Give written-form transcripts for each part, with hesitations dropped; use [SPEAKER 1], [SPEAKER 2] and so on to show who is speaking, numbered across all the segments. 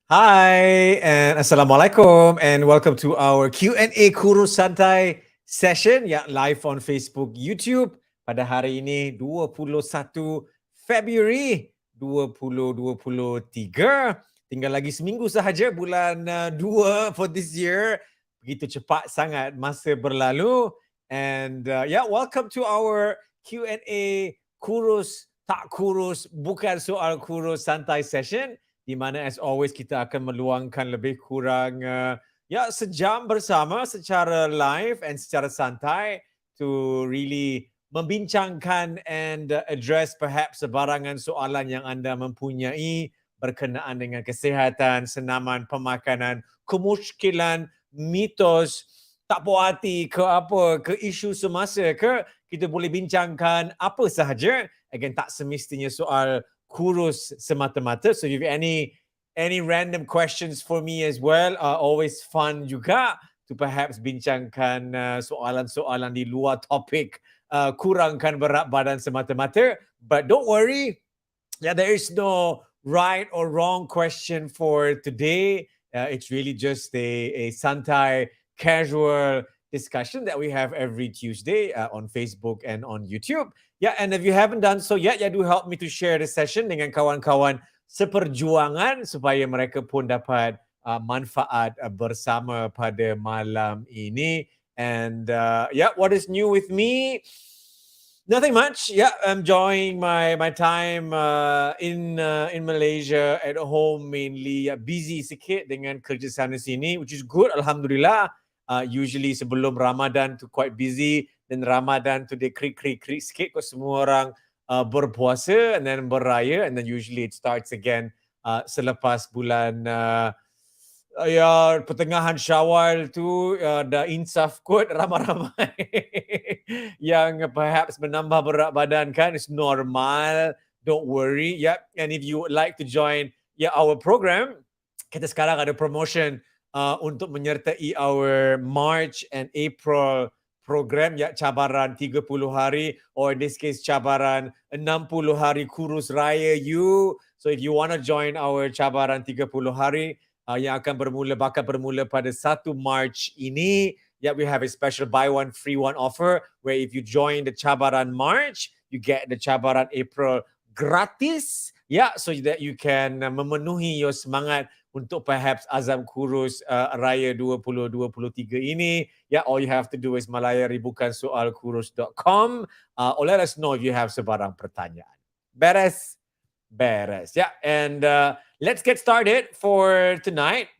[SPEAKER 1] Hi and Assalamualaikum and welcome to our Q&A KURUS Santai session yang live on Facebook, YouTube pada hari ini 21 Februari 2023. Tinggal lagi seminggu sahaja bulan 2 for this year. Begitu cepat sangat masa berlalu and welcome to our Q&A KURUS tak kurus bukan soal kurus santai session di mana as always kita akan meluangkan lebih kurang sejam bersama secara live and secara santai to really membincangkan and address perhaps sebarangan soalan yang anda mempunyai berkenaan dengan kesihatan, senaman, pemakanan, kemusykilan, mitos, tak puas hati ke apa, ke isu semasa ke, kita boleh bincangkan apa sahaja. Again, tak semestinya soal kurus semata-mata. So if you have any random questions for me as well, always fun juga to perhaps bincangkan soalan-soalan di luar topik kurangkan berat badan semata-mata. But don't worry, there is no right or wrong question for today. It's really just a santai, casual discussion that we have every Tuesday on Facebook and on YouTube. And if you haven't done so yet, do help me to share the session dengan kawan-kawan seperjuangan supaya mereka pun dapat manfaat bersama pada malam ini. And what is new with me? Nothing much. I'm enjoying my time in Malaysia at home mainly. Busy sikit dengan kerja sana sini, which is good. Alhamdulillah. Usually sebelum Ramadan tu quite busy, dan Ramadan tu dia krik sikit kau semua orang berpuasa and then beraya, and then usually it starts again selepas bulan pertengahan Syawal tu dah insaf kot ramai-ramai yang perhaps menambah berat badan kan. It's normal, don't worry. And if you would like to join our program, kita sekarang ada promotion untuk menyertai our March and April program, cabaran 30 hari, or in this case cabaran 60 hari kurus raya you. So if you want to join our cabaran 30 hari yang akan bakal bermula pada 1 March ini, we have a special buy one free one offer where if you join the cabaran March, you get the cabaran April gratis, so that you can memenuhi your semangat untuk perhaps azam kurus raya 2023 ini. All you have to do is melayari bukansoalkurus.com or let us know if you have sebarang pertanyaan. Beres. And let's get started for tonight.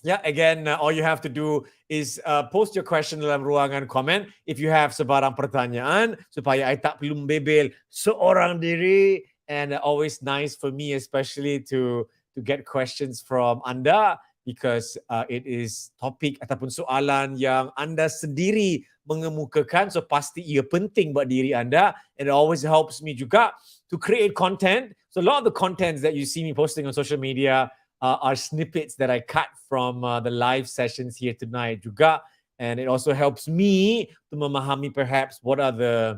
[SPEAKER 1] Again, all you have to do is post your question dalam ruangan komen if you have sebarang pertanyaan supaya I tak perlu membebel seorang diri. And always nice for me especially to get questions from anda because it is topik ataupun soalan yang anda sendiri mengemukakan, so pasti ia penting buat diri anda, and it always helps me juga to create content. So a lot of the contents that you see me posting on social media are snippets that I cut from the live sessions here tonight juga, and it also helps me to memahami perhaps what are the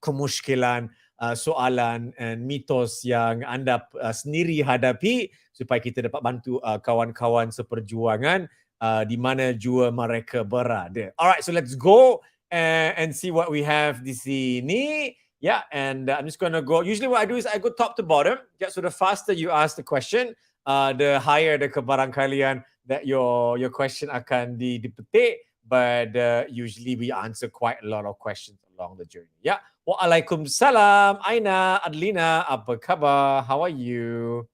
[SPEAKER 1] kemusykilan, soalan and mitos yang anda sendiri hadapi supaya kita dapat bantu kawan-kawan seperjuangan di mana jua mereka berada. Alright, so let's go and see what we have di sini. And I'm just going to go. Usually what I do is I go top to bottom. So the faster you ask the question, the higher the kebarangkalian that your question akan dipetik. But usually we answer quite a lot of questions along the journey. Waalaikumsalam. Aina, Adlina, apa khabar? How are you?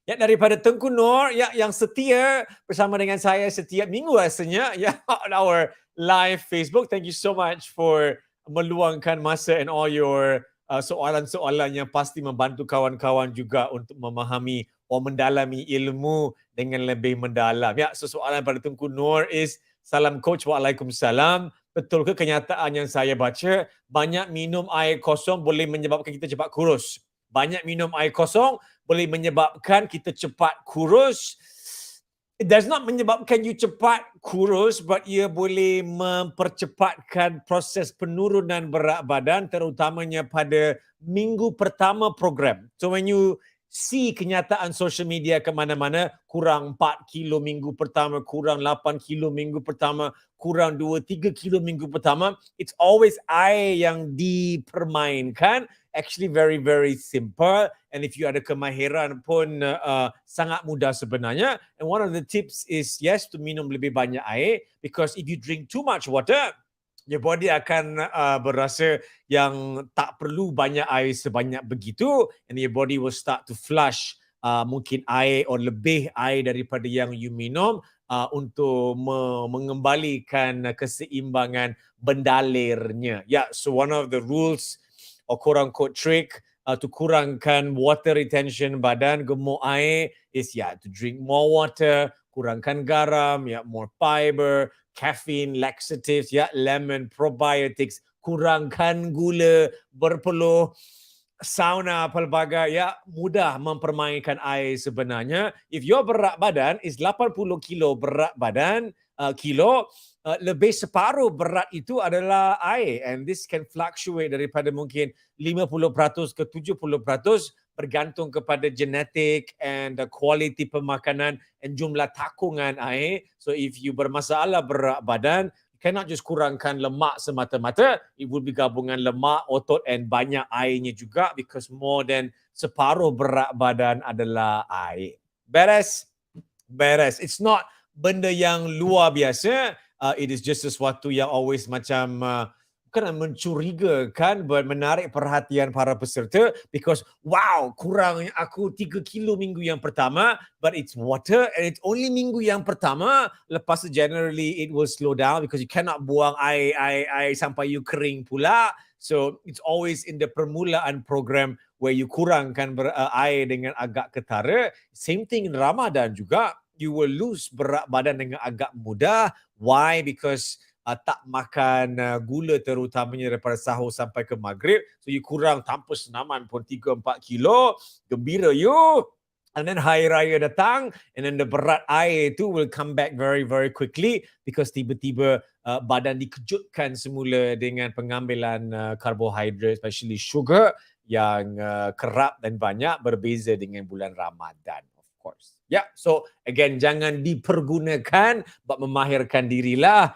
[SPEAKER 1] Daripada Tengku Nur yang setia bersama dengan saya setiap minggu rasanya on our live Facebook. Thank you so much for meluangkan masa and all your soalan-soalan yang pasti membantu kawan-kawan juga untuk memahami atau mendalami ilmu dengan lebih mendalam. So soalan pada Tengku Nur is, salam coach, waalaikumsalam. Betul ke kenyataan yang saya baca, banyak minum air kosong boleh menyebabkan kita cepat kurus? Banyak minum air kosong boleh menyebabkan kita cepat kurus. It does not menyebabkan you cepat kurus, but ia boleh mempercepatkan proses penurunan berat badan, terutamanya pada minggu pertama program. So when you see kenyataan social media ke mana-mana, kurang 4 kilo minggu pertama, kurang 8 kilo minggu pertama, kurang 2-3 kilo minggu pertama, it's always air yang dipermainkan. Actually very very simple, and if you ada kemahiran pun sangat mudah sebenarnya. And one of the tips is yes, to minum lebih banyak air, because if you drink too much water, your body akan berasa yang tak perlu banyak air sebanyak begitu, and your body will start to flush mungkin air or lebih air daripada yang you minum untuk mengembalikan keseimbangan bendalirnya. Yeah, so one of the rules or quote unquote trick to kurangkan water retention badan, gemuk air, is to drink more water, kurangkan garam, more fiber, caffeine, laxatives, lemon, probiotics, kurangkan gula, berpeluh, sauna, pelbagai, mudah mempermainkan air sebenarnya. If your berat badan is 80 kilo berat badan, lebih separuh berat itu adalah air, and this can fluctuate daripada mungkin 50% ke 70% bergantung kepada genetik and the quality pemakanan and jumlah takungan air. So if you bermasalah berat badan, you cannot just kurangkan lemak semata-mata. It will be gabungan lemak, otot and banyak airnya juga, because more than separuh berat badan adalah air. Beres? Beres. It's not benda yang luar biasa. It is just sesuatu yang always macam bukan mencurigakan, but menarik perhatian para peserta, because wow, kurang aku 3 kilo minggu yang pertama, but it's water and it's only minggu yang pertama. Lepas tu generally it will slow down because you cannot buang air sampai you kering pula. So it's always in the permulaan program where you kurangkan air dengan agak ketara. Same thing in Ramadan juga. You will lose berat badan dengan agak mudah. Why? Because tak makan gula terutamanya daripada sahur sampai ke maghrib. So you kurang tanpa senaman pun 3-4 kilo. Gembira you. And then hari raya datang, and then the berat air itu will come back very very quickly, because tiba-tiba badan dikejutkan semula dengan pengambilan karbohidrat, especially sugar yang kerap dan banyak, berbeza dengan bulan Ramadan, of course. So again, jangan dipergunakan, but memahirkan dirilah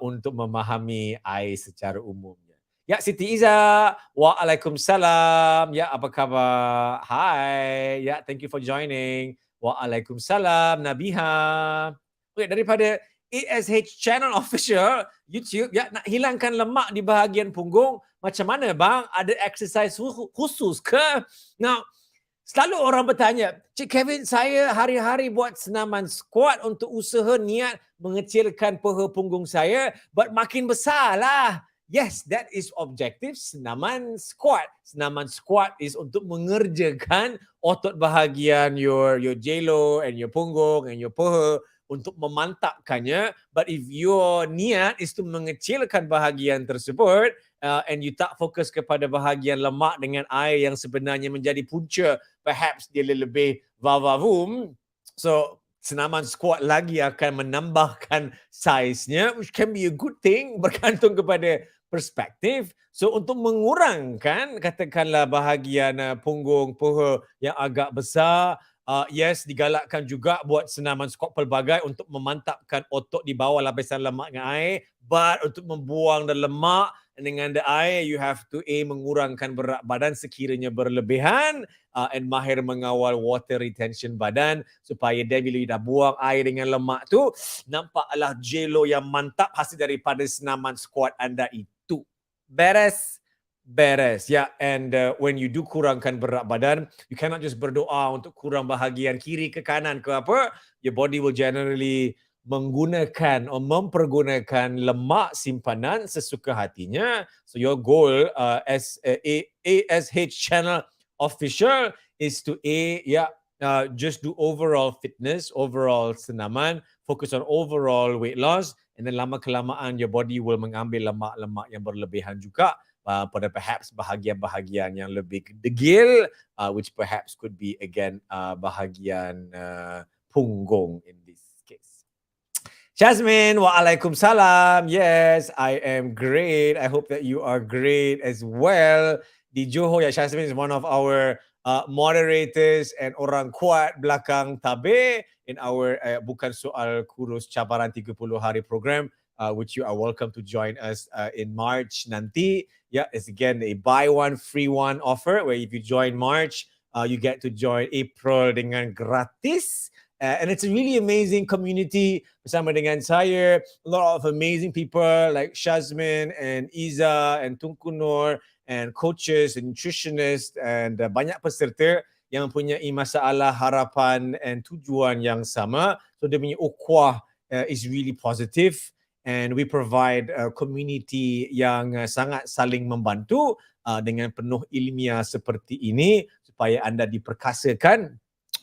[SPEAKER 1] untuk memahami air secara umumnya. Siti Iza, waalaikumsalam. Apa khabar? Hai. Thank you for joining. Waalaikumsalam, Nabiha. Okay, daripada ASH Channel Official YouTube, nak hilangkan lemak di bahagian punggung, macam mana bang? Ada exercise khusus ke? Now, selalu orang bertanya, Cik Kevin, saya hari-hari buat senaman squat untuk usaha niat mengecilkan paha punggung saya, but makin besar lah. Yes, that is objective senaman squat. Senaman squat is untuk mengerjakan otot bahagian your jelo and your punggung and your paha, untuk memantapkannya. But if your niat is to mengecilkan bahagian tersebut, and you tak fokus kepada bahagian lemak dengan air yang sebenarnya menjadi punca, perhaps dia lebih vavavum. So senaman squat lagi akan menambahkan saiznya, which can be a good thing, bergantung kepada perspektif. So untuk mengurangkan katakanlah bahagian punggung, paha yang agak besar, yes, digalakkan juga buat senaman squat pelbagai untuk memantapkan otot di bawah lapisan lemak dengan air. But untuk membuang lemak dengan air, you have to mengurangkan berat badan sekiranya berlebihan, and mahir mengawal water retention badan, supaya dia bila you dah buang air dengan lemak tu, nampaklah jelo yang mantap hasil daripada senaman squat anda itu. Beres? Beres. And when you do kurangkan berat badan, you cannot just berdoa untuk kurang bahagian kiri ke kanan ke apa. Your body will generally menggunakan atau mempergunakan lemak simpanan sesuka hatinya. So your goal as ASH Channel Official is to just do overall fitness, overall senaman, focus on overall weight loss, and then lama-kelamaan your body will mengambil lemak-lemak yang berlebihan juga pada perhaps bahagian-bahagian yang lebih degil, which perhaps could be again bahagian punggung in this case. Jasmine, waalaikumsalam. Yes, I am great. I hope that you are great as well. Di Johor, Jasmine is one of our moderators and orang kuat belakang tabir in our bukan soal kurus cabaran 30 hari program, which you are welcome to join us in March nanti. Yeah, it's again a buy one free one offer where if you join March, you get to join April dengan gratis. And it's a really amazing community bersama dengan saya. A lot of amazing people like Shazmin and Iza and Tunku Nur and coaches and nutritionists and banyak peserta yang mempunyai masalah, harapan and tujuan yang sama. So dia punya ukhuwah is really positive. And we provide a community yang sangat saling membantu dengan penuh ilmiah seperti ini supaya anda diperkasakan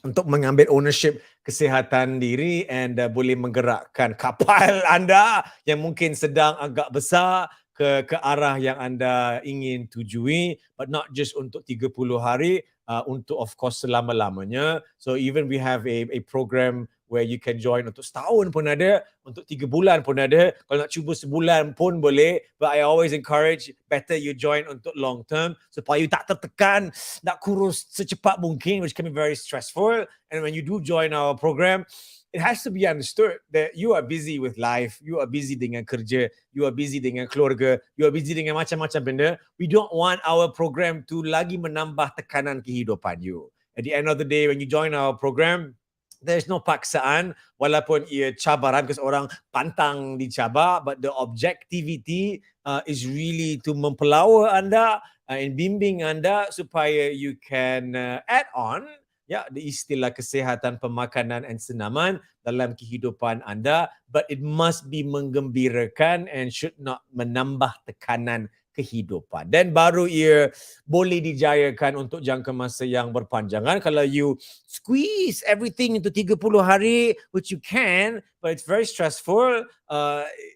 [SPEAKER 1] untuk mengambil ownership kesihatan diri and boleh menggerakkan kapal anda yang mungkin sedang agak besar ke arah yang anda ingin tujui, but not just untuk 30 hari, untuk of course selama-lamanya. So even we have a program where you can join untuk setahun pun ada, untuk 3 bulan pun ada. Kalau nak cuba sebulan pun boleh, but I always encourage better you join untuk long term supaya you tak tertekan nak kurus secepat mungkin, which can be very stressful. And when you do join our program, it has to be understood that you are busy with life, you are busy dengan kerja, you are busy dengan keluarga, you are busy dengan macam-macam benda. We don't want our program to lagi menambah tekanan kehidupan you. At the end of the day, when you join our program, there's no paksaan, walaupun ia cabaran because orang pantang dicabar, but the objectivity is really to mempelawa anda and bimbing anda supaya you can add on the istilah kesihatan pemakanan and senaman dalam kehidupan anda, but it must be menggembirakan and should not menambah tekanan kehidupan. Dan baru ia boleh dijayakan untuk jangka masa yang berpanjangan. Kalau you squeeze everything into 30 hari, which you can, but it's very stressful,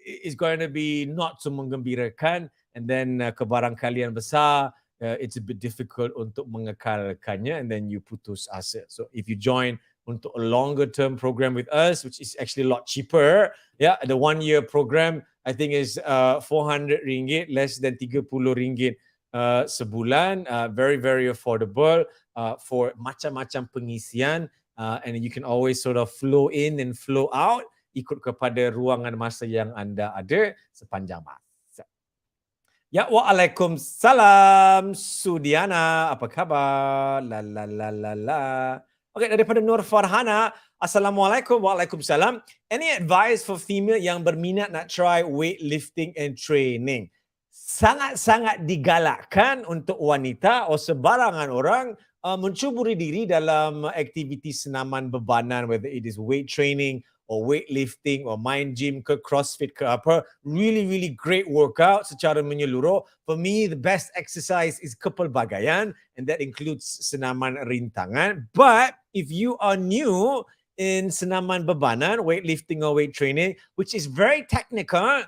[SPEAKER 1] it's going to be not so menggembirakan. And then kebarangkalian besar, it's a bit difficult untuk mengekalkannya, and then you putus asa. So if you join untuk a longer term program with us, which is actually a lot cheaper, the 1 year program I think is RM400, less than RM30 sebulan, very very affordable for macam-macam pengisian, and you can always sort of flow in and flow out ikut kepada ruangan masa yang anda ada sepanjang masa. Ya, waalaikumsalam Sudiana, apa khabar? La la la la la. Okey, daripada Nur Farhana, Assalamualaikum. Waalaikumsalam. Any advice for female yang berminat nak try weightlifting and training? Sangat-sangat digalakkan untuk wanita atau sebarangan orang mencuburi diri dalam aktiviti senaman bebanan, whether it is weight training or weightlifting or mind gym ke crossfit ke apa. Really, really great workout secara menyeluruh. For me, the best exercise is kepelbagaian, and that includes senaman rintangan. But if you are new in senaman bebanan, weightlifting or weight training, which is very technical,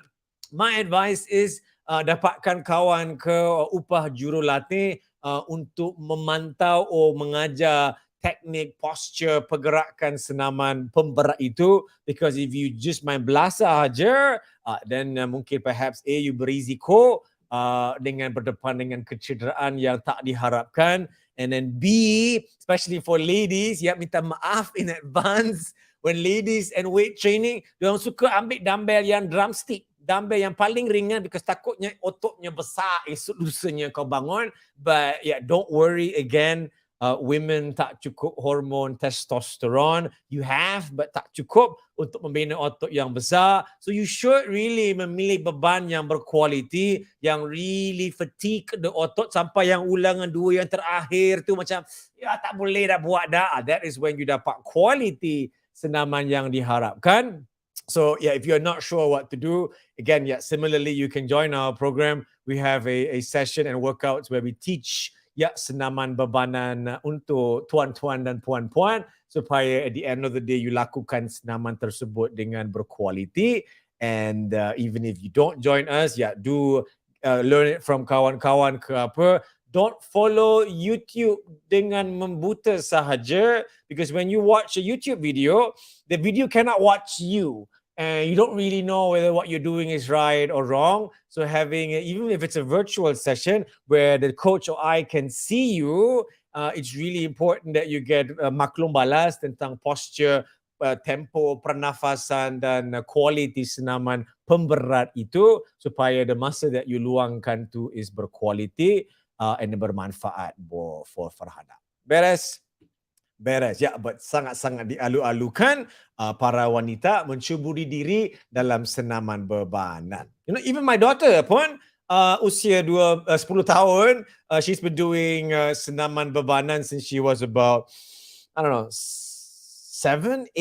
[SPEAKER 1] my advice is dapatkan kawan ke upah jurulatih untuk memantau atau mengajar teknik, posture, pergerakan senaman pemberat itu, because if you just main belasah aja, then mungkin perhaps you berisiko dengan berdepan dengan kecederaan yang tak diharapkan, and then B, especially for ladies, minta maaf in advance, when ladies and weight training, diorang suka ambil dumbbell yang drumstick, dumbbell yang paling ringan, because takutnya ototnya besar, esok lusanya kau bangun. But don't worry again, women tak cukup hormon testosteron. You have, but tak cukup untuk membina otot yang besar. So you should really memilih beban yang berkualiti, yang really fatigue the otot sampai yang ulangan 2 yang terakhir tu macam tak boleh dah buat dah. That is when you dapat quality senaman yang diharapkan. So if you're not sure what to do, again, similarly, you can join our program. We have a session and workouts where we teach senaman bebanan untuk tuan-tuan dan puan-puan supaya at the end of the day you lakukan senaman tersebut dengan berkualiti. And even if you don't join us, do learn it from kawan-kawan ke apa. Don't follow YouTube dengan membuta sahaja, because when you watch a YouTube video, the video cannot watch you. And you don't really know whether what you're doing is right or wrong. So having, even if it's a virtual session where the coach or I can see you it's really important that you get maklum balas tentang posture, tempo, pernafasan dan kualiti senaman pemberat itu supaya the masa that you luangkan tu is berkualiti and bermanfaat for Farhana. Beres? Beres. Ya, but sangat-sangat dialu-alukan para wanita mencuburi diri dalam senaman bebanan. You know, even my daughter pun usia 10 tahun, she's been doing senaman bebanan since she was about, I don't know, 8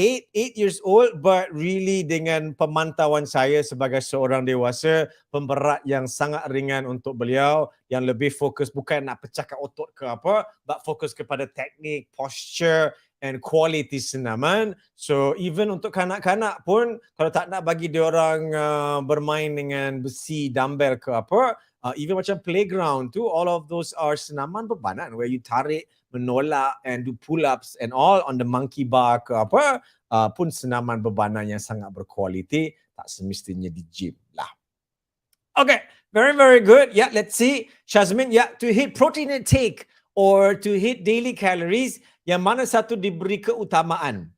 [SPEAKER 1] years old, but really dengan pemantauan saya sebagai seorang dewasa, pemberat yang sangat ringan untuk beliau, yang lebih fokus bukan nak pecahkan otot ke apa, but fokus kepada teknik, posture and quality senaman. So even untuk kanak-kanak pun, kalau tak nak bagi dia orang bermain dengan besi, dumbbell ke apa, even macam playground tu, all of those are senaman bebanan where you tarik, menolak and do pull-ups and all on the monkey bar ke apa, pun senaman bebanan yang sangat berkualiti, tak semestinya di gym lah. Okay, very, very good. Yeah, let's see. Shazmin, yeah, to hit protein intake or to hit daily calories, yang mana satu diberi keutamaan?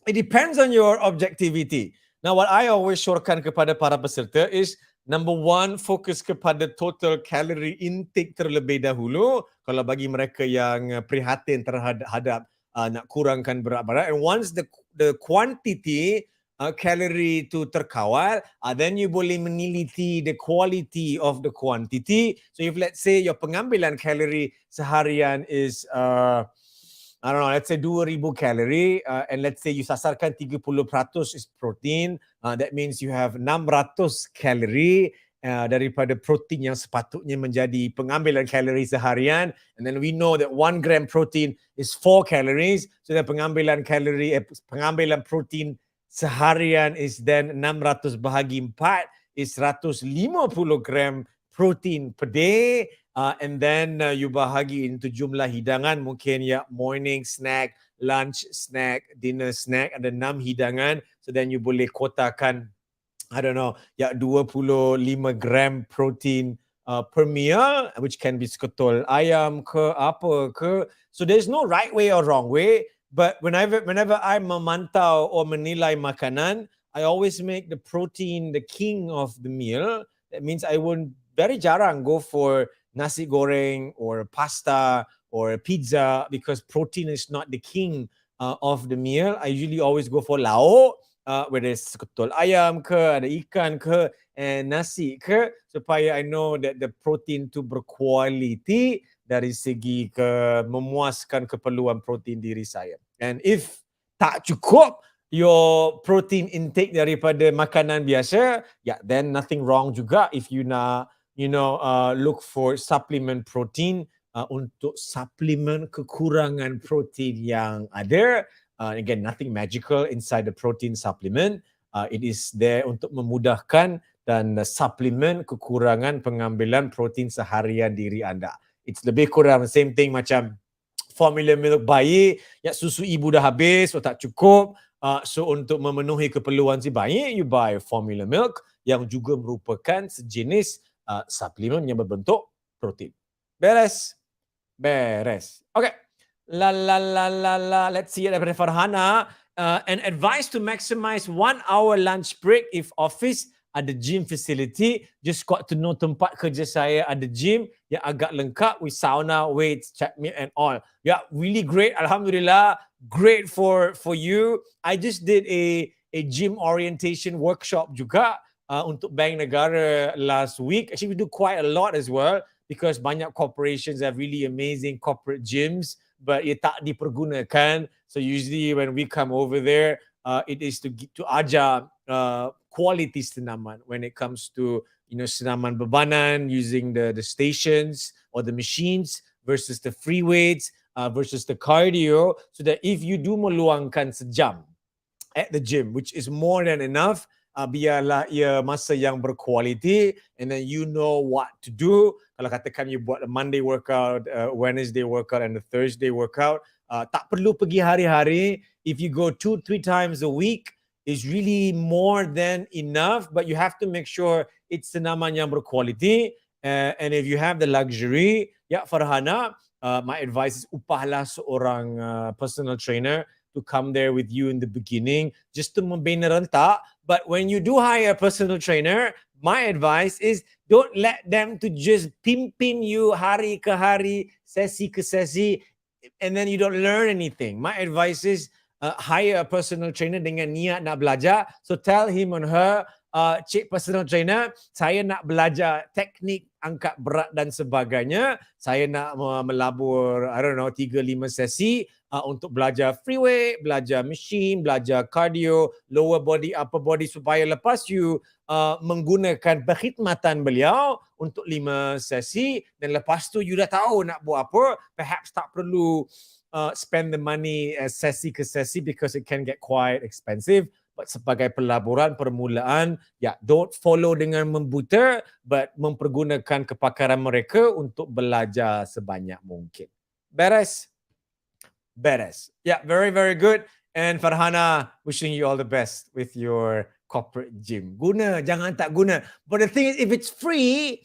[SPEAKER 1] It depends on your objectivity. Now, what I always syorkan kepada para peserta is, number one, fokus kepada total calorie intake terlebih dahulu. Kalau bagi mereka yang prihatin terhadap nak kurangkan berat badan. And once the quantity calorie itu terkawal, then you boleh meneliti the quality of the quantity. So if let's say your pengambilan kalori seharian is I don't know, let's say 2,000 kalori, and let's say you sasarkan 30% is protein, that means you have 600 kalori daripada protein yang sepatutnya menjadi pengambilan kalori seharian. And then we know that 1 gram protein is 4 calories, so the pengambilan protein seharian is then 600 bahagi 4 is 150 gram protein per day. And then you bahagi into jumlah hidangan, mungkin ya morning snack, lunch snack, dinner snack, ada 6 hidangan. So then you boleh kotakan, I don't know, ya 25 gram protein per meal, which can be seketol ayam ke apa ke. So there's no right way or wrong way, but whenever I memantau or menilai makanan, I always make the protein the king of the meal. That means I won't very jarang go for nasi goreng or pasta or pizza because protein is not the king of the meal. I usually always go for lauk, whether it's seketol ayam ke, ada ikan ke, and nasi ke, supaya I know that the protein tu berkualiti dari segi memuaskan keperluan protein diri saya. And if tak cukup your protein intake daripada makanan biasa, yeah, then nothing wrong juga if you nak look for supplement protein untuk supplement kekurangan protein yang ada. Again, nothing magical inside the protein supplement. It is there untuk memudahkan dan supplement kekurangan pengambilan protein seharian diri anda. It's lebih kurang the same thing macam formula milk bayi, ya susu ibu dah habis, so tak cukup. So untuk memenuhi keperluan si bayi, you buy formula milk yang juga merupakan sejenis suplemen yang berbentuk protein. Beres? Beres. Okay. Let's see daripada Farhana. An advice to maximize 1 hour lunch break if office ada gym facility. Just got to know tempat kerja saya ada gym yang agak lengkap with sauna, weights, treadmill and all. Yeah, really great. Alhamdulillah. Great for you. I just did a gym orientation workshop juga untuk Bank Negara last week. Actually, we do quite a lot as well because banyak corporations have really amazing corporate gyms, but ia tak dipergunakan. So usually when we come over there, it is to ajar quality senaman when it comes to senaman bebanan using the stations or the machines versus the free weights versus the cardio, so that if you do meluangkan sejam at the gym, which is more than enough, biarlah ia masa yang berkualiti, and then you know what to do. Kalau katakan you buat a Monday workout, Wednesday workout and a Thursday workout, tak perlu pergi hari-hari. If you go 2-3 times a week, is really more than enough, but you have to make sure it's senaman yang berkualiti. And if you have the luxury, ya Farhana, my advice is upahlah seorang personal trainer to come there with you in the beginning just to membina rentak. But when you do hire a personal trainer, my advice is don't let them to just pimpin you hari ke hari, sesi ke sesi, and then you don't learn anything. My advice is hire a personal trainer dengan niat nak belajar. So tell him or her, cik personal trainer, saya nak belajar teknik angkat berat dan sebagainya. Saya nak melabur, I don't know, 3-5 sesi untuk belajar free weight, belajar machine, belajar cardio, lower body, upper body, supaya lepas you menggunakan perkhidmatan beliau untuk 5 sesi dan lepas tu you dah tahu nak buat apa, perhaps tak perlu spend the money sesi ke sesi because it can get quite expensive. But sebagai pelaburan permulaan, don't follow dengan membuta, but mempergunakan kepakaran mereka untuk belajar sebanyak mungkin. Beres? Beres. Yeah, very, very good. And Farhana, wishing you all the best with your corporate gym. Guna, jangan tak guna. But the thing is, if it's free,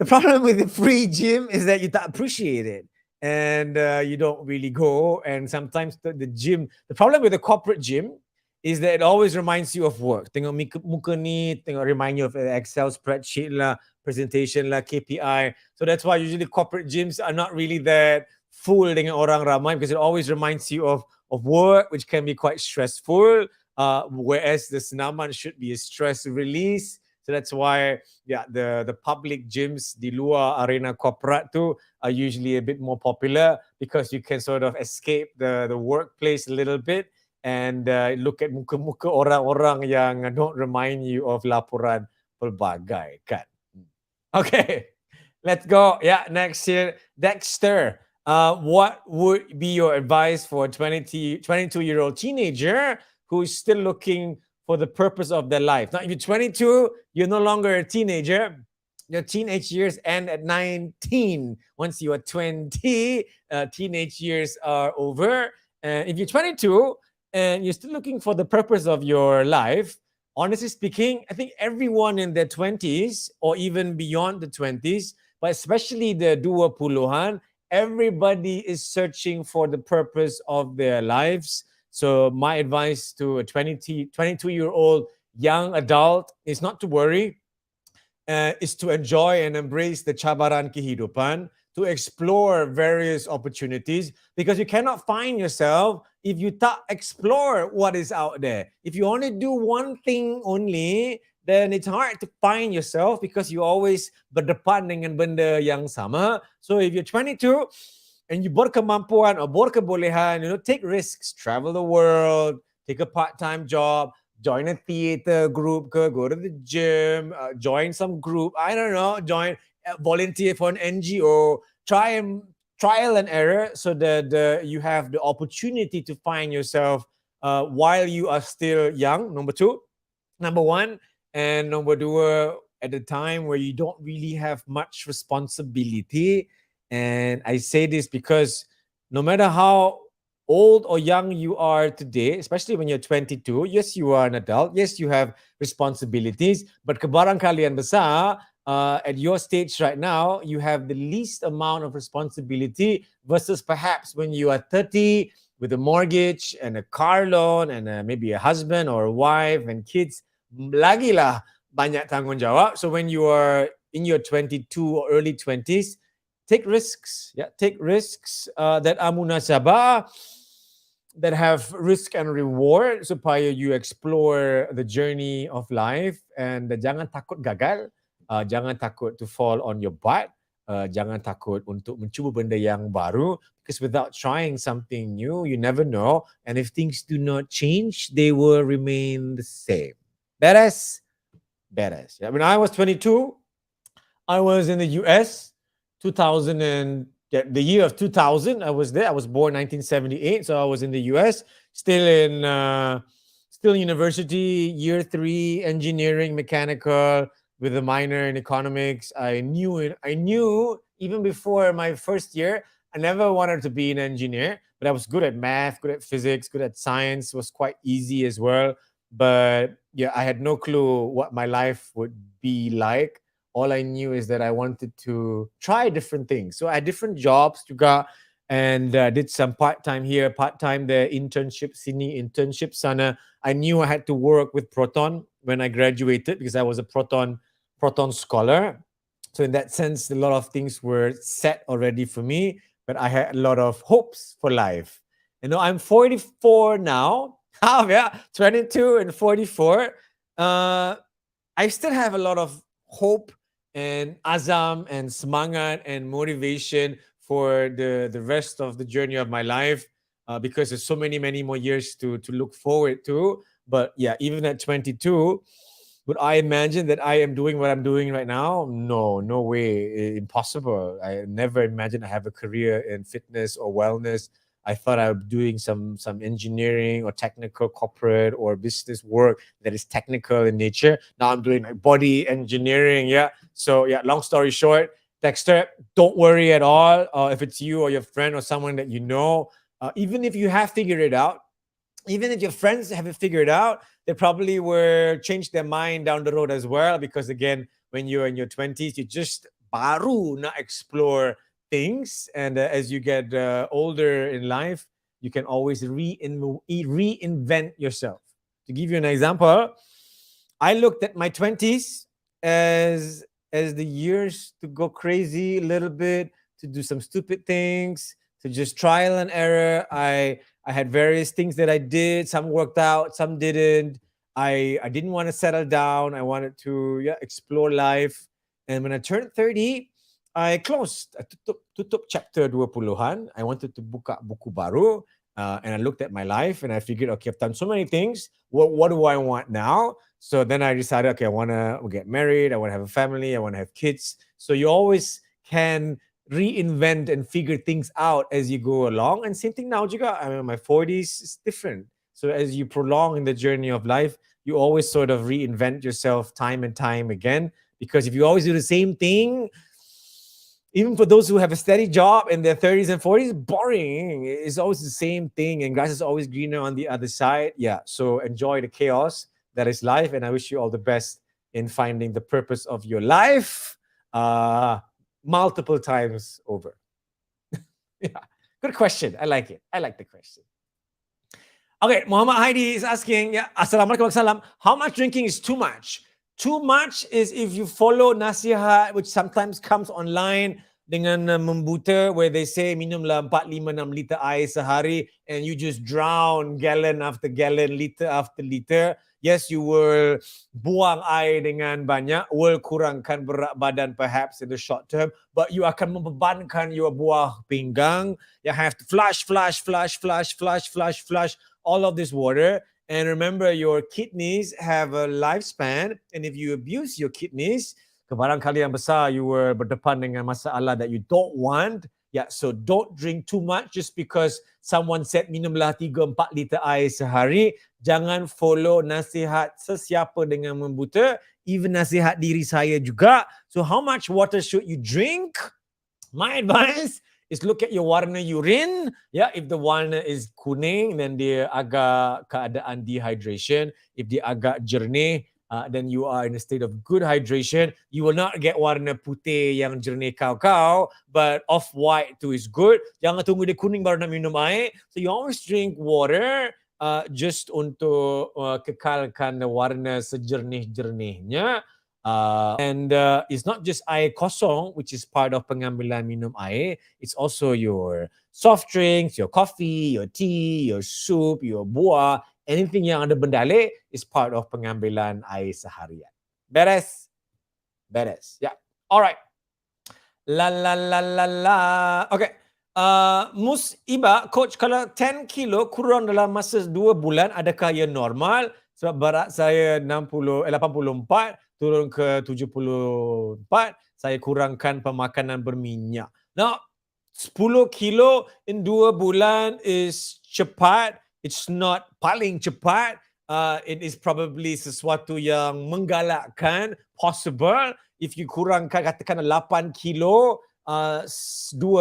[SPEAKER 1] the problem with the free gym is that you tak appreciate it. And you don't really go. And sometimes the gym, the problem with the corporate gym is that it always reminds you of work. Tengok muka ni, tengok remind you of an Excel spreadsheet lah, presentation lah, KPI. So that's why usually corporate gyms are not really that full dengan orang ramai because it always reminds you of work, which can be quite stressful. Whereas the senaman should be a stress release. So that's why, the public gyms di luar arena korporat tu are usually a bit more popular because you can sort of escape the workplace a little bit and look at muka-muka orang-orang yang don't remind you of laporan pelbagai, kan? Okay, let's go. Yeah, next here, Dexter. What would be your advice for a 22-year-old teenager who is still looking for the purpose of their life? Now, if you're 22, you're no longer a teenager. Your teenage years end at 19. Once you are 20, teenage years are over. And if you're 22, and you're still looking for the purpose of your life, honestly speaking, I think everyone in their 20s or even beyond the 20s, but especially the dua puluhan, everybody is searching for the purpose of their lives. So my advice to a 22-year-old young adult is not to worry, is to enjoy and embrace the cabaran kehidupan, to explore various opportunities, because you cannot find yourself if you tak explore what is out there. If you only do one thing only, then it's hard to find yourself because you always berdepan dengan benda yang sama. So if you're 22 and you berkemampuan or berkebolehan, take risks, travel the world, take a part-time job, join a theater group, go to the gym, join some group, I don't know, volunteer for an NGO, trial and error so that you have the opportunity to find yourself while you are still young, number one. And number two, at the time where you don't really have much responsibility. And I say this because no matter how old or young you are today, especially when you're 22, yes, you are an adult. Yes, you have responsibilities. But kebarangkalian besar, at your stage right now, you have the least amount of responsibility versus perhaps when you are 30 with a mortgage and a car loan and maybe a husband or a wife and kids. Lagilah banyak tanggungjawab. So when you are in your 22 or early 20s, take risks. Take risks that are munasabah, that have risk and reward supaya you explore the journey of life. And jangan takut gagal, jangan takut to fall on your butt, jangan takut untuk mencuba benda yang baru, because without trying something new, you never know. And if things do not change, they will remain the same. Beres. When I was 22, I was in the US, 2000 and the year of 2000. I was there. I was born 1978, so I was in the US, still university, year 3, engineering, mechanical, with a minor in economics. I knew even before my first year, I never wanted to be an engineer, but I was good at math, good at physics, good at science. It was quite easy as well. But I had no clue what my life would be like. all I knew is that I wanted to try different things. So I had different jobs juga, and did some part-time here, part-time there, internship sini, internship sana. I knew I had to work with Proton when I graduated because I was a Proton scholar. So in that sense, a lot of things were set already for me, but I had a lot of hopes for life. I'm 44 now. Yeah, 22 and 44. I still have a lot of hope and azam and semangat and motivation for the rest of the journey of my life, because there's so many more years to look forward to. But yeah, even at 22, would I imagine that I am doing what I'm doing right now? No way, impossible. I never imagined I have a career in fitness or wellness. I thought I was doing some engineering or technical corporate or business work that is technical in nature. Now I'm doing like body engineering. Yeah. So yeah, long story short, Dexter, don't worry at all. If it's you or your friend or someone that you know, even if you have figured it out, even if your friends haven't figured out, they probably will change their mind down the road as well. Because again, when you're in your 20s, you just baru na explore things. And as you get older in life, you can always reinvent yourself. To give you an example, I looked at my 20s as the years to go crazy a little bit, to do some stupid things, to just trial and error. I had various things that I did. Some worked out, some didn't. I didn't want to settle down. I wanted to explore life. And when I turned 30, I closed. I tutup chapter 20-an. I wanted to buka buku baru. And I looked at my life and I figured, okay, I've done so many things. What do I want now? So then I decided, okay, I want to get married. I want to have a family. I want to have kids. So you always can reinvent and figure things out as you go along. And same thing now juga. I mean, my 40s is different. So as you prolong in the journey of life, you always sort of reinvent yourself time and time again. Because if you always do the same thing, even for those who have a steady job in their 30s and 40s, boring. It's always the same thing, and grass is always greener on the other side. Yeah, so enjoy the chaos that is life, and I wish you all the best in finding the purpose of your life multiple times over. Yeah, good question. I like it. I like the question. Okay, Muhammad Heidi is asking, Assalamualaikum warahmatullahi wabarakatuh. How much drinking is too much? Too much is if you follow nasihat, which sometimes comes online dengan membuta, where they say minumlah 4, 5, 6 liter air sehari, and you just drown gallon after gallon, liter after liter. Yes, you will buang air dengan banyak, will kurangkan berat badan perhaps in the short term, but you akan membebankan your buah pinggang. You have to flush all of this water. And remember, your kidneys have a lifespan, and if you abuse your kidneys, kebarangkali yang besar you will berdepan dengan masalah that you don't want. Yeah, so don't drink too much just because someone said minumlah 3-4 liter air sehari. Jangan follow nasihat sesiapa dengan membuta, even nasihat diri saya juga. So how much water should you drink? My advice is look at your warna urine. Yeah, if the warna is kuning, then dia agak keadaan dehydration. If dia agak jernih, then you are in a state of good hydration. You will not get warna putih yang jernih kau-kau, but off-white too is good. Jangan tunggu dia kuning baru nak minum air. So you always drink water just untuk kekalkan warna sejernih-jernihnya. And it's not just air kosong, which is part of pengambilan minum air. It's also your soft drinks, your coffee, your tea, your soup, your buah. Anything yang ada bendale is part of pengambilan air seharian. Beres? Beres. Yeah. All right. La. Okay. Mus Iba, coach, kalau 10 kilo kurang dalam masa 2 bulan, adakah ia normal? Sebab berat saya 84, turun ke 74, saya kurangkan pemakanan berminyak. Now, 10 kilo in 2 bulan is cepat. It's not paling cepat. It is probably sesuatu yang menggalakkan, possible. If you kurangkan, katakan 8 kilo 2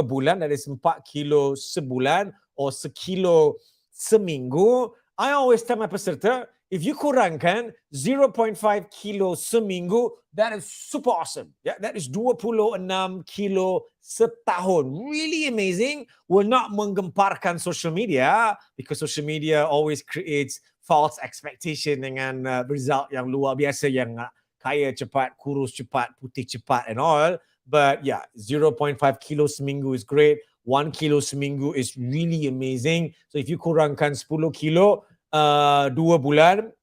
[SPEAKER 1] bulan, that is 4 kilo sebulan or sekilo seminggu, I always tell my peserta, if you kurangkan 0.5 kilo seminggu, that is super awesome. Yeah, that is 26 kilo setahun. Really amazing. Will not menggemparkan social media because social media always creates false expectation dengan result yang luar biasa, yang kaya cepat, kurus cepat, putih cepat and all. But yeah, 0.5 kilo seminggu is great. 1 kilo seminggu is really amazing. So if you kurangkan 10 kilo 2 bulan,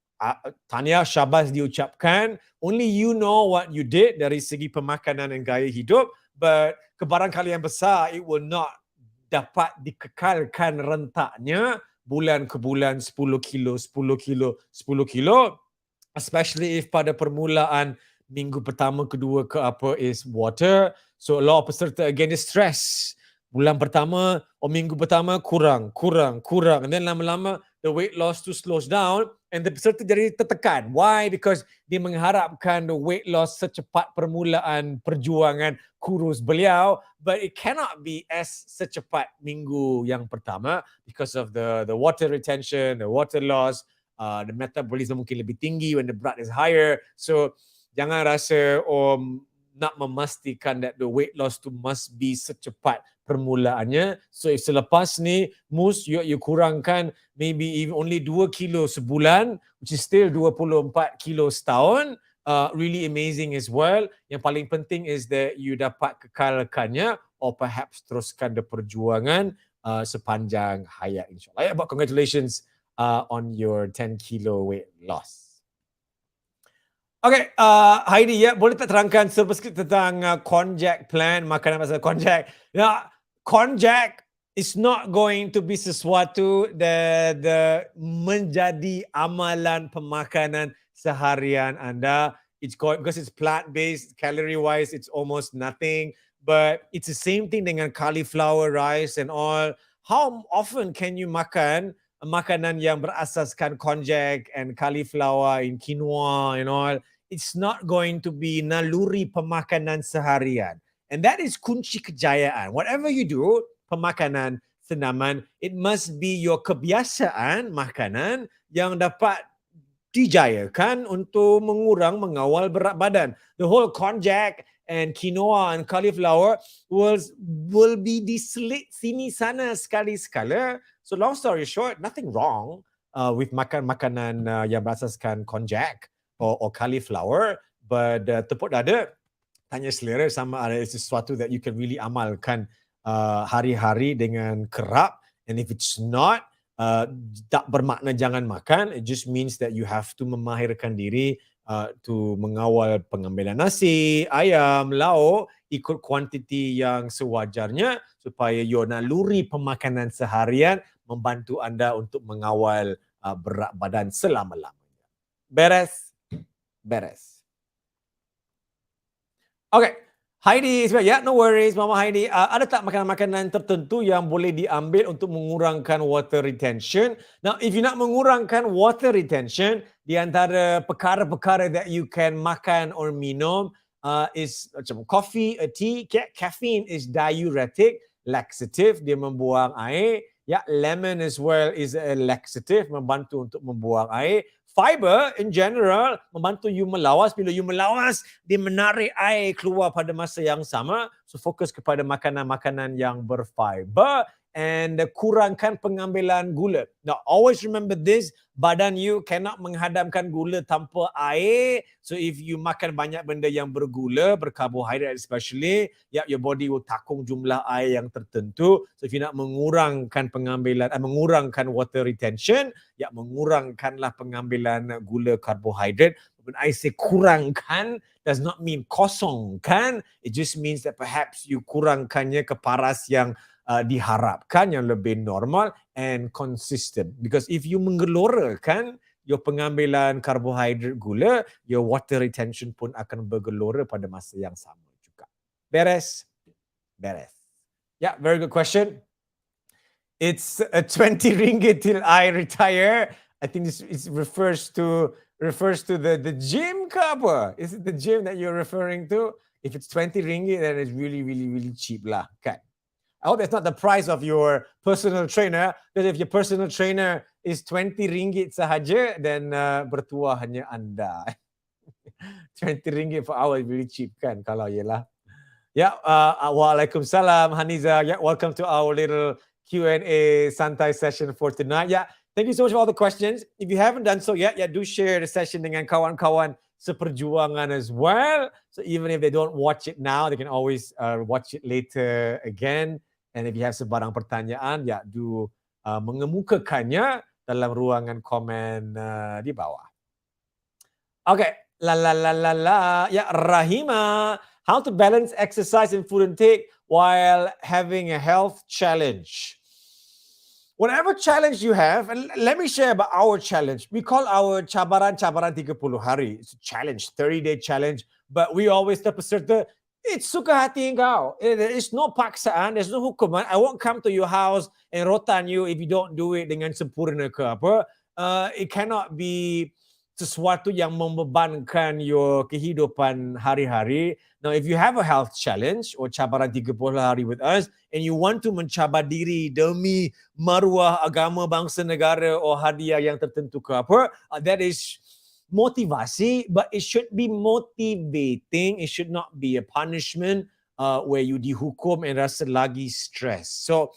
[SPEAKER 1] tahniah, syabas diucapkan. Only you know what you did dari segi pemakanan dan gaya hidup. But kebarangkalian besar, it will not dapat dikekalkan rentaknya bulan ke bulan 10 kilo, 10 kilo, 10 kilo. Especially if pada permulaan minggu pertama, kedua ke apa is water. So a lot of peserta again is stress. Bulan pertama minggu pertama kurang. And then lama-lama the weight loss tu slows down and the peserta jadi tertekan. Why? Because dia mengharapkan the weight loss secepat permulaan perjuangan kurus beliau, but it cannot be as secepat minggu yang pertama because of the water retention, the water loss, the metabolism mungkin lebih tinggi when the blood is higher. So jangan rasa nak memastikan that the weight loss tu must be secepat permulaannya. So if selepas ni you kurangkan maybe even only 2 kilo sebulan, which is still 24 kilo setahun, really amazing as well. Yang paling penting is that you dapat kekalkannya or perhaps teruskan the perjuangan sepanjang hayat, insyaAllah. But congratulations on your 10 kilo weight loss. Okay, Heidi, ya, boleh tak terangkan sedikit tentang konjac plan, makanan pasal konjac? Ya, konjac is not going to be sesuatu that menjadi amalan pemakanan seharian anda. It's because it's plant-based, calorie-wise, it's almost nothing. But it's the same thing dengan cauliflower rice and all. How often can you makan makanan yang berasaskan konjac and cauliflower in quinoa and all? It's not going to be naluri pemakanan seharian. And that is kunci kejayaan. Whatever you do, pemakanan, senaman, it must be your kebiasaan makanan yang dapat dijayakan untuk mengawal berat badan. The whole konjac and quinoa and cauliflower will be diselit sini sana sekali-sekala. So long story short, nothing wrong with makan makanan yang berasaskan konjac or cauliflower, but tepuk dada, tanya selera sama ada sesuatu that you can really amalkan hari-hari dengan kerap. And if it's not, tak bermakna jangan makan. It just means that you have to memahirkan diri to mengawal pengambilan nasi, ayam, lauk ikut kuantiti yang sewajarnya supaya your naluri pemakanan seharian membantu anda untuk mengawal berat badan selama-lamanya. Beres? Okay, Heidi, ya, no worries, Mama Heidi. Ada tak makanan-makanan tertentu yang boleh diambil untuk mengurangkan water retention? Now, if you nak mengurangkan water retention, di antara perkara-perkara that you can makan or minum is macam coffee, tea. Caffeine is diuretic, laxative, dia membuang air. Ya, lemon as well is a laxative, membantu untuk membuang air. Fiber in general membantu you melawas. Bila you melawas, dia menarik air keluar pada masa yang sama. So fokus kepada makanan-makanan yang berfiber and kurangkan pengambilan gula. Now always remember this, badan you cannot menghadamkan gula tanpa air. So if you makan banyak benda yang bergula, berkarbohidrat especially, your body will takung jumlah air yang tertentu. So if you nak mengurangkan mengurangkan water retention, mengurangkanlah pengambilan gula karbohidrat. When I say kurangkan, does not mean kosongkan. It just means that perhaps you kurangkannya ke paras yang diharapkan, yang lebih normal and consistent. Because if you menggelorakan your pengambilan karbohidrat gula, your water retention pun akan bergelora pada masa yang sama juga. Beres? Yeah, very good question. It's 20 ringgit till I retire. I think this refers to the gym ke apa? Is it the gym that you're referring to? If it's 20 ringgit, then it's really, really, really cheap lah. Okay. I hope that's not the price of your personal trainer, because if your personal trainer is 20 ringgit sahaja dan bertuah hanya anda. 20 ringgit per hour is really cheap kan kalau ialah. Yeah, waalaikumsalam Haniza. Yeah, welcome to our little Q&A Santai session for tonight. Yeah, thank you so much for all the questions. If you haven't done so yet, yeah, do share the session dengan kawan-kawan seperjuangan as well. So even if they don't watch it now, they can always watch it later again. And if you have sebarang pertanyaan, ya, do mengemukakannya dalam ruangan komen di bawah. Okay, ya, Rahima. How to balance exercise and food intake while having a health challenge. Whatever challenge you have, and let me share about our challenge. We call our cabaran 30 hari. It's a challenge, 30-day challenge. But we always tell peserta, it's suka hati engkau. There's no paksaan, there's no hukuman. I won't come to your house and rotan you if you don't do it dengan sempurna ke apa. It cannot be sesuatu yang membebankan your kehidupan hari-hari. Now, if you have a health challenge or cabaran 30 hari with us and you want to mencabar diri demi maruah agama, bangsa, negara or hadiah yang tertentu ke apa, that is motivasi, but it should be motivating. It should not be a punishment where you dihukum and rasa lagi stress. So,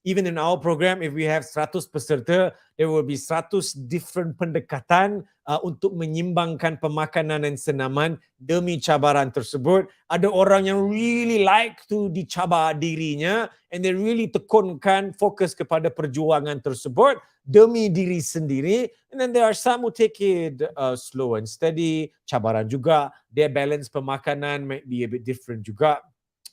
[SPEAKER 1] even in our program, if we have 100 peserta, there will be 100 different pendekatan untuk menyimbangkan pemakanan dan senaman demi cabaran tersebut. Ada orang yang really like to dicabar dirinya and they really tekunkan fokus kepada perjuangan tersebut demi diri sendiri. And then there are some who take it slow and steady, cabaran juga. Their balance pemakanan might be a bit different juga.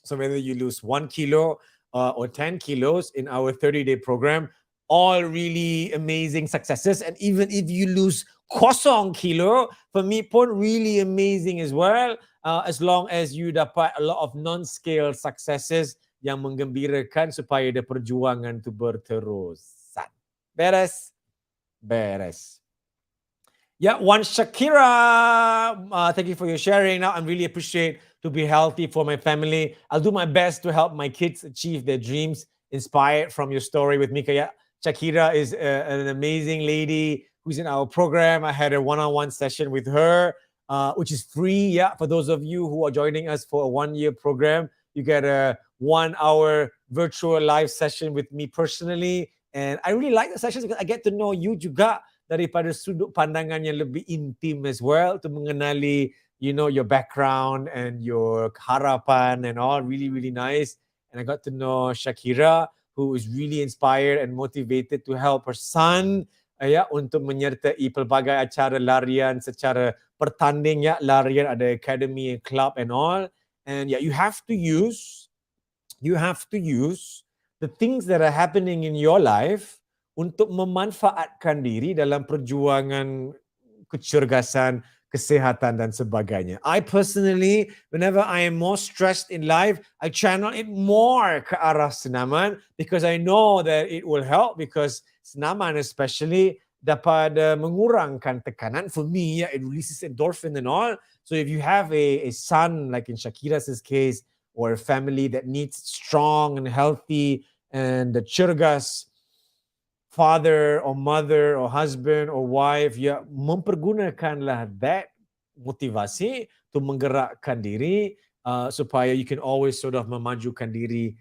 [SPEAKER 1] So whether you lose 1 kilo or 10 kilos in our 30-day program, all really amazing successes. And even if you lose 0 kilo, for me pun really amazing as well, as long as you dapat a lot of non-scale successes yang menggembirakan supaya ada perjuangan tu berterusan. Beres? Beres. Yeah, one Shakira, thank you for your sharing. Now, I really appreciate to be healthy for my family. I'll do my best to help my kids achieve their dreams, inspired from your story with Mika. Yeah, Shakira is an amazing lady who's in our program. I had a one-on-one session with her, which is free. Yeah, for those of you who are joining us for a 1-year program, you get a 1-hour virtual live session with me personally. And I really like the sessions because I get to know you juga daripada sudut pandangan yang lebih intim as well, to mengenali, you know, your background and your harapan and all. Really, really nice. And I got to know Shakira, who is really inspired and motivated to help her son untuk menyertai pelbagai acara larian secara pertanding. Ya, larian ada academy and club and all. And yeah, you have to use the things that are happening in your life untuk memanfaatkan diri dalam perjuangan kecergasan, kesehatan dan sebagainya. I personally, whenever I am more stressed in life, I channel it more ke arah senaman because I know that it will help, because senaman especially dapat mengurangkan tekanan. For me, it releases endorphin and all. So if you have a son, like in Shakira's case, or a family that needs strong and healthy and cergas father or mother or husband or wife, ya, mempergunakanlah that motivasi to menggerakkan diri supaya you can always sort of memajukan diri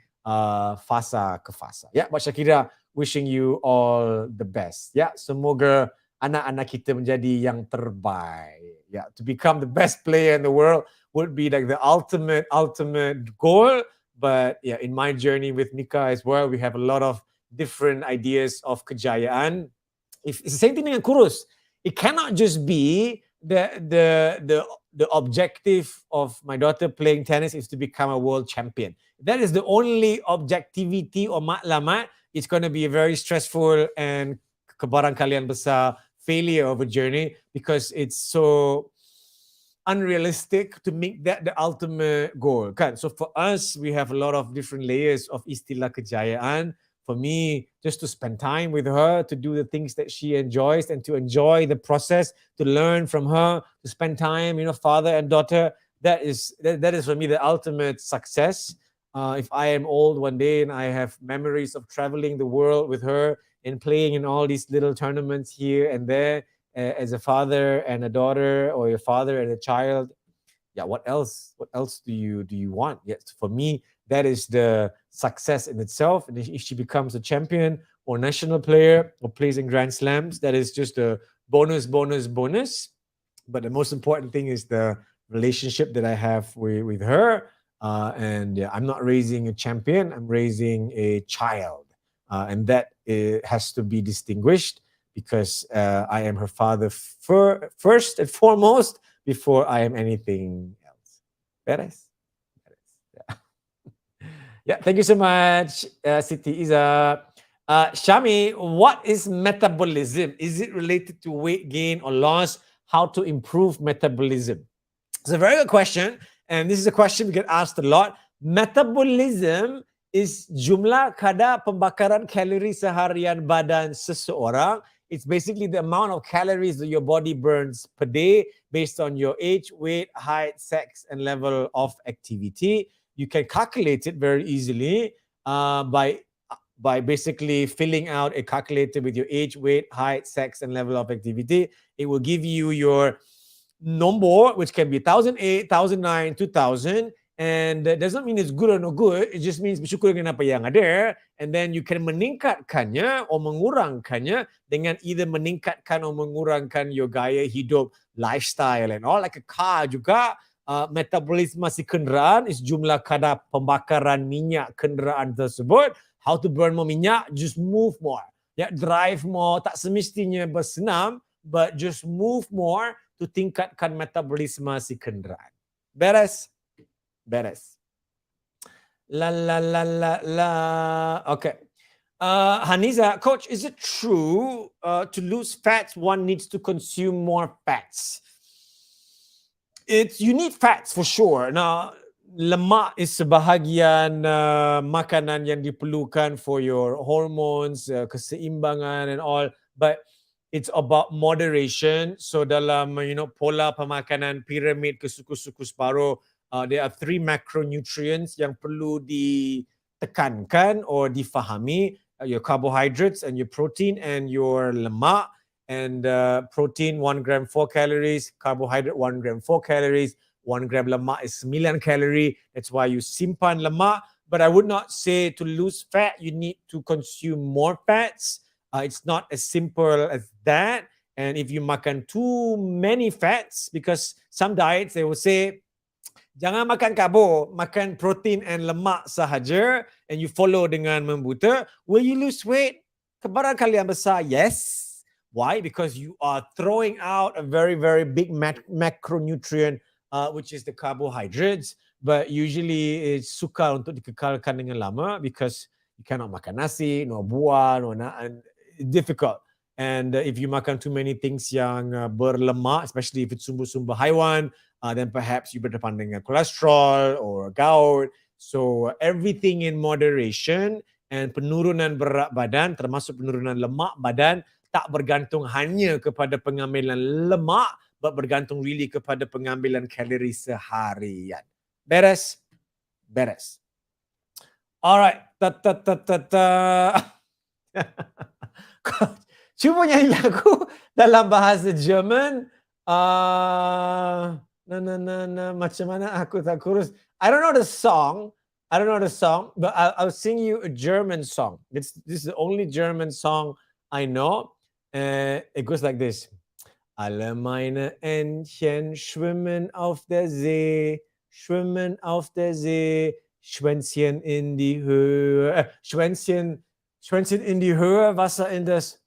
[SPEAKER 1] fasa ke fasa. Ya, Mbak Shakira, wishing you all the best. Ya, semoga anak-anak kita menjadi yang terbaik. Ya, to become the best player in the world would be like the ultimate goal. But yeah, in my journey with Mika as well, we have a lot of different ideas of kejayaan. It's the same thing dengan KURUS. It cannot just be the objective of my daughter playing tennis is to become a world champion. That is the only objectivity or matlamat. It's going to be a very stressful and kebarangkalian besar failure of a journey, because it's so unrealistic to make that the ultimate goal. Kan? So for us, we have a lot of different layers of istilah kejayaan. For me, just to spend time with her, to do the things that she enjoys and to enjoy the process, to learn from her, to spend time, you know, father and daughter, that is for me the ultimate success. If I am old one day and I have memories of traveling the world with her and playing in all these little tournaments here and there, as a father and a daughter, or your father and a child. Yeah, what else do you want? Yes, for me, that is the success in itself. And if she becomes a champion or national player or plays in grand slams, that is just a bonus. But the most important thing is the relationship that I have with her. And yeah, I'm not raising a champion, I'm raising a child. And that has to be distinguished, because I am her father first and foremost, before I am anything else. Beres? Beres. Yeah. Yeah, thank you so much, Siti Iza. Shami, what is metabolism? Is it related to weight gain or loss? How to improve metabolism? It's a very good question. And this is a question we get asked a lot. Metabolism is jumlah kadar pembakaran kalori seharian badan seseorang. It's basically the amount of calories that your body burns per day based on your age, weight, height, sex, and level of activity. You can calculate it very easily by basically filling out a calculator with your age, weight, height, sex, and level of activity. It will give you your number, which can be 1008, 1009, 2000. And that doesn't mean it's good or no good. It just means bersyukur dengan apa yang ada. And then you can meningkatkannya or mengurangkannya dengan either meningkatkan or mengurangkan your gaya hidup, lifestyle and all. Like a car juga, metabolisme si kenderaan is jumlah kadar pembakaran minyak kenderaan tersebut. How to burn more minyak? Just move more. Ya, drive more. Tak semestinya bersenam, but just move more to tingkatkan metabolisme si kenderaan. Beres? Beres. La la la la la. Okay. Haniza, coach, is it true to lose fats one needs to consume more fats? You need fats for sure. Now, lemak is sebahagian makanan yang diperlukan for your hormones, keseimbangan and all, but it's about moderation. So dalam pola pemakanan piramid ke suku-suku separuh, there are 3 macronutrients yang perlu ditekankan or difahami: your carbohydrates and your protein and your lemak. And protein 1 gram 4 calories, carbohydrate 1 gram 4 calories, 1 gram lemak is 9 calorie. That's why you simpan lemak. But I would not say to lose fat you need to consume more fats. It's not as simple as that. And if you makan too many fats, because some diets they will say jangan makan karbo, makan protein and lemak sahaja, and you follow dengan membuta, will you lose weight? Kebarangkalian besar, yes. Why? Because you are throwing out a very, very big macronutrient, which is the carbohydrates. But usually it's sukar untuk dikekalkan dengan lama, because you cannot makan nasi, no buah, and difficult. And if you makan too many things yang berlemak, especially if it's sumber-sumber haiwan, then perhaps you berdepan dengan cholesterol or gout. So everything in moderation. And penurunan berat badan, termasuk penurunan lemak badan, tak bergantung hanya kepada pengambilan lemak, but bergantung really kepada pengambilan kalori seharian. Beres? Beres. Alright. Cuba nyanyi lagu dalam bahasa Jerman. Macam mana aku tak kurus. I don't know the song, but I'll sing you a German song. This is the only German song I know. It goes like this. Alle meine Entchen schwimmen auf der See, schwimmen auf der See, Schwänzchen in die Höhe, Schwänzchen in die Höhe, Wasser in das.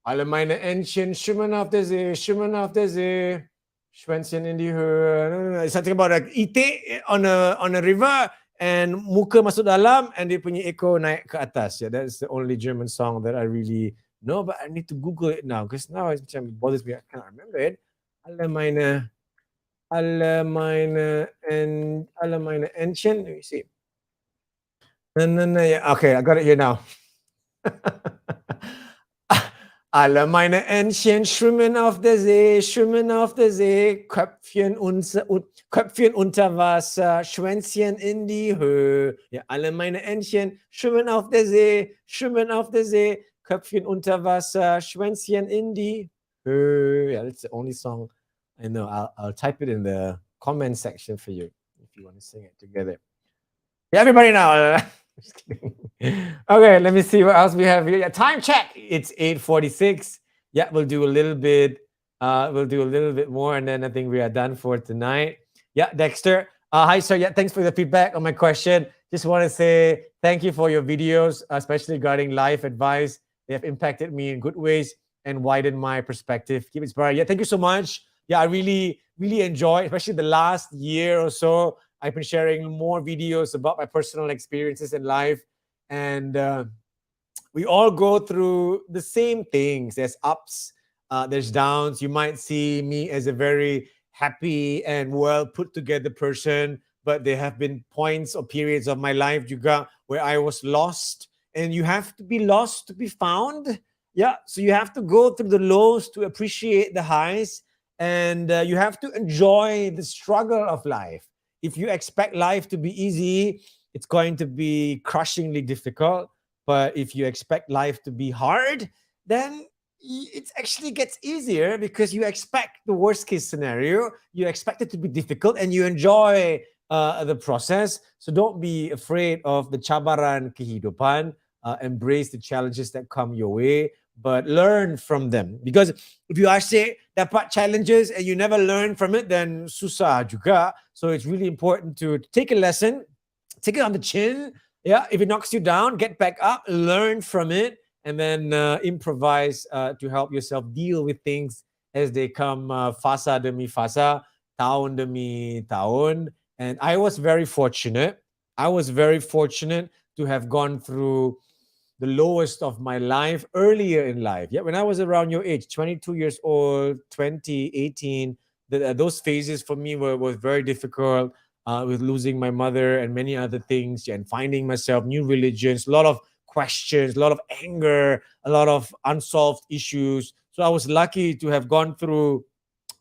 [SPEAKER 1] Alle meine Entchen schwimmen auf der See, Schwänzchen in die Höhe. It's something about like itik on a river and muka masuk dalam and dia punya ekor naik ke atas. Yeah, that's the only German song that I really know, but I need to Google it now because now it bothers me. I can't remember it. Alle meine Entchen. Let me see. No. Yeah. Okay, I got it here now. Alle meine Entchen schwimmen auf der See, schwimmen auf der See, Köpfchen unter Wasser, Schwänzchen in die Höhe. Ja, alle meine Entchen schwimmen auf der See, schwimmen auf der See, Köpfchen unter Wasser, Schwänzchen in die Höhe. Yeah, that's the only song I know. I'll type it in the comment section for you if you want to sing it together. Yeah, everybody now. Just kidding. Okay, let me see what else we have here. Yeah, time check. It's 8:46. Yeah, we'll do a little bit. We'll do a little bit more, and then I think we are done for tonight. Yeah, Dexter. Hi, sir. Yeah, thanks for the feedback on my question. Just want to say thank you for your videos, especially regarding life advice. They have impacted me in good ways and widened my perspective. Keep inspired. Yeah, thank you so much. Yeah, I really, really enjoy, especially the last year or so. I've been sharing more videos about my personal experiences in life, and we all go through the same things. There's ups, there's downs. You might see me as a very happy and well put together person, but there have been points or periods of my life juga where I was lost, and you have to be lost to be found. Yeah, so you have to go through the lows to appreciate the highs, and you have to enjoy the struggle of life. If you expect life to be easy, it's going to be crushingly difficult. But if you expect life to be hard, then it actually gets easier because you expect the worst case scenario, you expect it to be difficult, and you enjoy the process. So don't be afraid of the cabaran kehidupan. Embrace the challenges that come your way, but learn from them. Because if you say dapat challenges and you never learn from it, then susah juga. So it's really important to take a lesson, take it on the chin. Yeah, if it knocks you down, get back up, learn from it, and then improvise to help yourself deal with things as they come fasa demi fasa, tahun demi tahun. And I was very fortunate. I was very fortunate to have gone through the lowest of my life earlier in life. Yeah, when I was around your age, 22 years old, 2018, those phases for me were very difficult with losing my mother and many other things, and finding myself, new religions, a lot of questions, a lot of anger, a lot of unsolved issues. So I was lucky to have gone through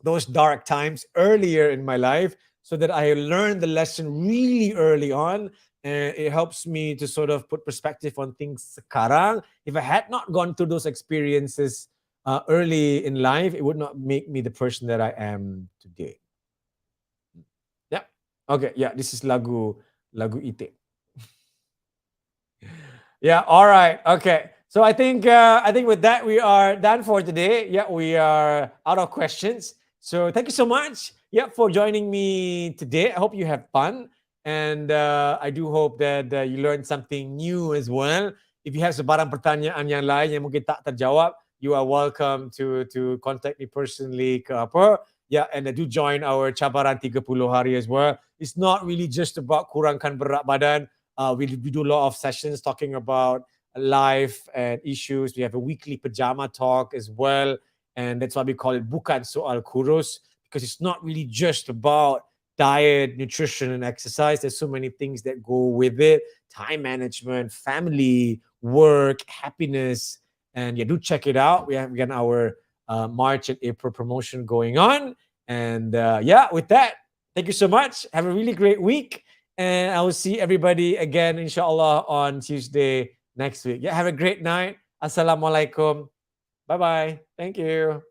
[SPEAKER 1] those dark times earlier in my life so that I learned the lesson really early on. And it helps me to sort of put perspective on things sekarang. If I had not gone through those experiences early in life, it would not make me the person that I am today. Yeah. Okay. Yeah. This is lagu ite. Yeah. All right. Okay. So I think with that we are done for today. Yeah, we are out of questions. So thank you so much. Yeah, for joining me today. I hope you have fun, and I do hope that you learned something new as well. If you have sebarang pertanyaan yang lain yang mungkin tak terjawab, you are welcome to contact me personally ke apa. Yeah, and do join our cabaran 30 hari as well. It's not really just about kurangkan berat badan. We do a lot of sessions talking about life and issues. We have a weekly pajama talk as well. And that's why we call it bukan soal KURUS, because it's not really just about diet, nutrition, and exercise. There's so many things that go with it: time management, family, work, happiness. And yeah, do check it out. We have again our March and April promotion going on. And yeah, with that, thank you so much. Have a really great week. And I will see everybody again, inshallah, on Tuesday next week. Yeah, have a great night. Assalamualaikum. Bye-bye. Thank you.